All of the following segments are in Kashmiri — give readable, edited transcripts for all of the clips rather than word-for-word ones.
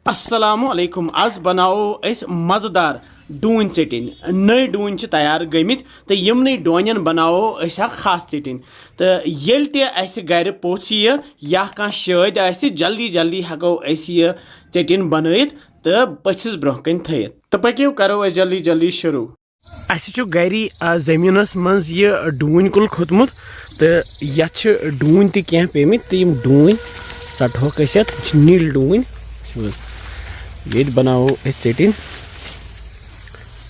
Assalamu alaikum. Az banao es mazedar Dhoen Chetin. Naye Dhoen ch tayar gëmit te yimney Dhoen banao es khas Chetin. Te yelte es gare pochiye ya kan shade es jaldi hako es ye Chetin banayit te pasis broken thayit. Te pakiu karo es jaldi shuru. Asy chu gari zaminas mans ye Dhoen kul khotmut te yach Dhoen te kya pemit te yim Dhoen satho kaset nil Dhoen. ये बनाओ इस चेटिन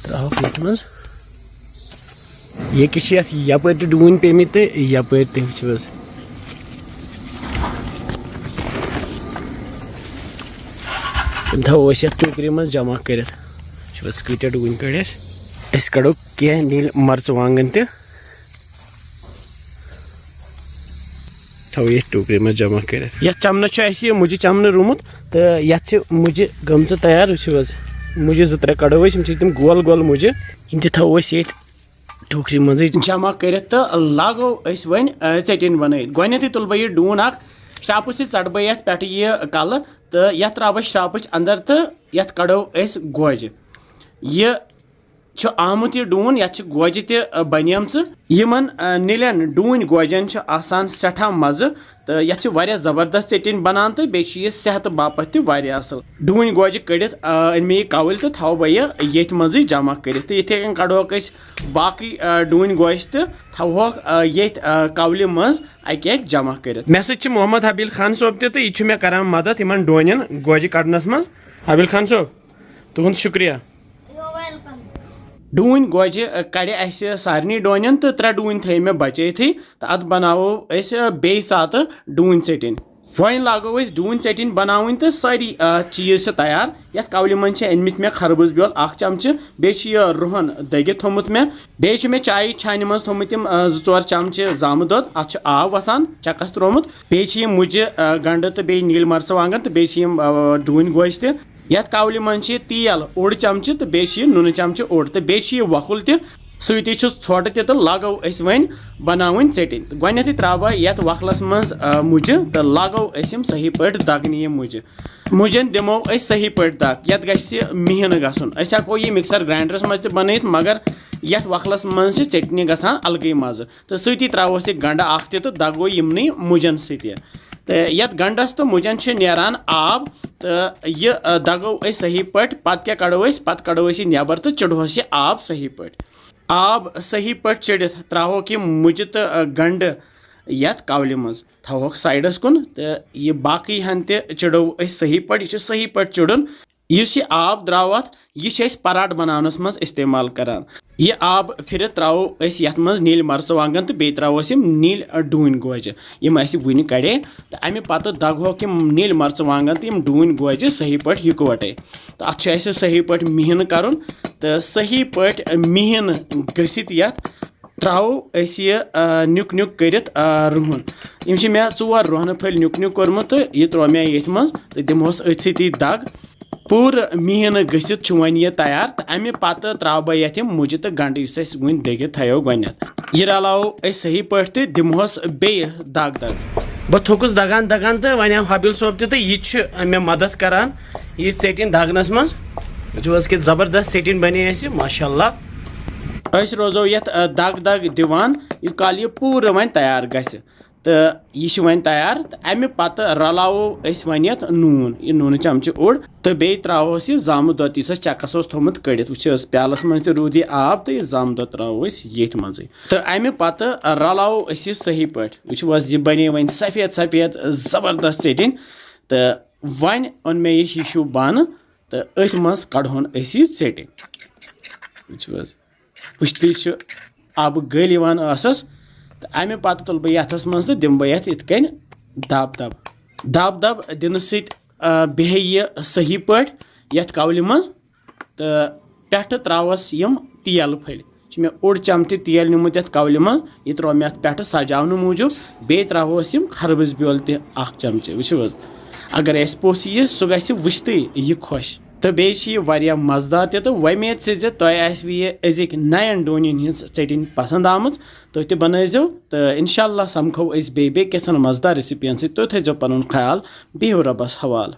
तराओ प्लेट में ये किसी यपर Dhoen पे मिते यपर ते विचवस इंथा वैसे टोकरी में जमा करें विचवस किटे Dhoen करें इस कड़ो क्या नील मर्च वांगन ते ये टोकरी में जमा करें यह चमना चाहिए मुझे चमना रूमुत तो ये मुझे गमच तैयार मुझे जत्रे कड़ो तम गोल गोल मुझे इन थो ये टोकरी मज जमा कर तो लागो वन चटिन बन गो तुल बह Dhoen श्राप चट बह पे यह कल तो ये त्रा श्राप अंदर तो ये कड़ो गोज यह आमुत यह Dhoen ये गोज तनेम नीलन Dhoen गोजन आसान सठा मज तो ये जबरदस्त चटिन बनान तो बे सेहत बापत असल Dhoen गोज कड़ित अन मे कवल तो थो बह ये मज जमा कर इथे कन कड़ोक बाकी Dhoen गोज तो थोक ये कवल मज अक जमा कर मे सत मोहम्मद हबील खान सोब तो यह मे कर मदद इन Dhoen गोज कड़नस मज हबील खान सोब तुहद शुक्रिया Dhoen गोज कड़े अस सारे Dhoen तो 3 Dhoen थे मे बचे थी तो अत बनाओ बे सात Dhoen चटिन वन लागो Dhoen चटिन बनावन तो सारी चीज़ तैयार ये कवल मन अनमित मे खरबूज बेल 1 चमच बे रुहन दगित थोमुत मे बे मे चाय छान मज थोमुत 2-4 चमच जाम दोद अत आब वसान चकस त्रोमुत बे मुझे गंड तो बे नील मर्च वांगन तो बे Dhoen गोज त यथ कवल मन तेल 1 चमच तो बे नून चमच 1 तो बे वकुल ती छोट तो लागो वन बनावन चटिन गो त्रा यथ वकलस मज मुझे तो लागो सही पे दगन मुझन दिमो सही पे दग ये गह मिहन गसन हको यह मिक्सर ग्राइंडरस मज बन मगर यथ वकलस मज चटनी गसान अलग मज तो सी त्रो गंड तो दगो यमन मुझन सत तो ये गंडस तो मुझन नेरान आब तो यह दगो सही पे पत क्या कड़ो नबर तो चढ़ोस यह आब सही पे आब सही पे चढ़ित त्रोक यह मुझ तो गंड यथ कवल मज थोक साइडस कुन तो यह बाकी हन चढ़ो सही पे यह सही पे चढ़न इस आब द्राव अत यह पराठ बनानस मज इस्तेमाल करान यह आब फिर त्रो यथ मज नील मर्च वांगन तो बे त्रो नील Dhoen गोज यम वन कड़े तो अमे पत दगहोक नील मर्च वांगन तो Dhoen गोज सही पे इकवटे तो अत सही पे मिहन कर तो सही पे मिहन गसित यथ त्रो नुक कर रुहन यम मे 4 रुहन फल नुक कोर्मुत तो यह त्रो मे ये मज तो दिमोस अथ सती दग पूर मिहन गसित वन यह तैयार तो अमे पत त्रा बह ये मुझे तो गंड वन दगित थो गो यह रलाओ सही पे दिमोस बे दग बह थोकस दगान तो वन हबील सोब तो यह मे मदद करान यह चटिन दगनस मज कि जबरदस्त चटिन बने माशाअल्लाह रोजो ये दग दिवान यह काल यह पूर वन तैयार गस तो यह वन तैयार तो अमे पत रलाओ वन ये नून चमच 1 तो बे त्रोस यह जाम दोद इस चकस थोमुत कड़ित वो प्यालस मज रूद यह आब तो यह जाम दोद त्रोस ये मज तो अमे पत रलाओ यह सही पे वो यह बने वन सफेद जबरदस्त चटिन तो वन ओन मे यह शीशु बन तो अथ मज कड़ोन चटिन वुचती अब गल असस तो अमे पत तुल बह यथस मज तो दिम बह इत कन दब दिन सत बेह यह सही पे यथ कवल मज तो पे त्रोस यम तेल फल मे 1 चमच तेल निमुत यथ कवल मज यह त्रो मे पे सजावन मूजूब बे त्रोस यम खरबूज बेल 1 चमच वो अगर पोस यह सह गि वुचत यह खुश तो बे मजेदार तो वमेद से तुम यह अजिक नयन Dhoen हज चटिन पसंद आम तुम बनजो तो इंशाल्लाह समखो बे केसन मजेदार रेसिपियन तुम थो पन ख्याल बिहु रबस हवाल।